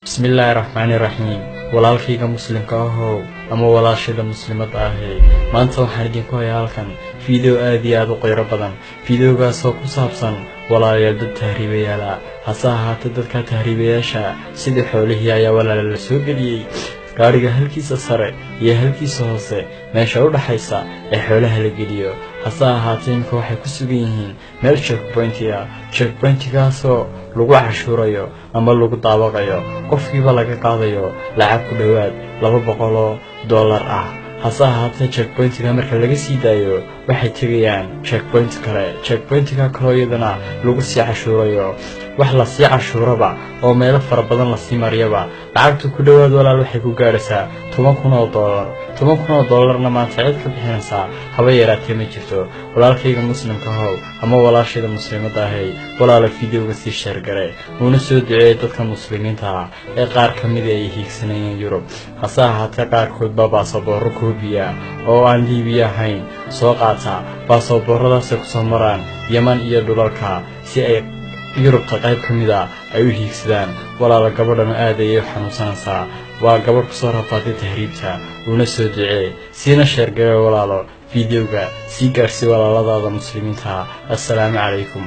بسم الله الرحمن الرحيم walaalkayga muslimka ahow ama walaashayda muslimada ahay maanta waxaan idinku hayaa halkan video aad iyo aad u qeyro badan videogaas oo ku saabsan walaalayaal dad tahriibayaal ah hase ahaatee dadka tahriibayaasha sidii xoolihii ayaa walaal la soo geliyay gaariga halkiisa sare iyo halkiisa hoose meesha u dhaxaysa ee xoolaha la geliyo hase ahaatee imka waxay ku sugan yihiin meel checkpointigaasoo lagu cashuurayo ama lagu daawaqayo qofkiiba laga qaadayo lacag ku dhowaad $200 ah hase ahaatee checkpointiga marka laga sii daayo waxay tegayaan checkpointiga kaloo iyadana lagu sii cashuurayo wax la sii cashuuraba oo meelo fara badan la sii mariyaba lacagtu ku dhowaad walaal waxay ku gaaraysaa $10,000 maanta cid ka bixinaysaa haba yaraatee ma jirto walaalkayga muslimka ahow ama walaashayda muslimada ahay walaala videoga sii sheer gare uuna soo duceeyay dadka muslimiinta ah ee qaar ka mid ay hiigsanayeen Yurub hase ahaatee qaarkood baa baasaboorro koobiya oo aan Liibiya ahayn soo qaata baasaboorradaas ku soo maraan Yemen iyo dhulalka si ay Yurubta qayb ka mid ah ay u hiigsadaan walaala gabadhan aad ay u xanuunsanaysaa waa gabadh ku soo rafaatay tahriibta uuna soo duceeyay siina sheer gare walaalo videoga si gaarsi walaaladaada muslimiinta assalaamu calaykum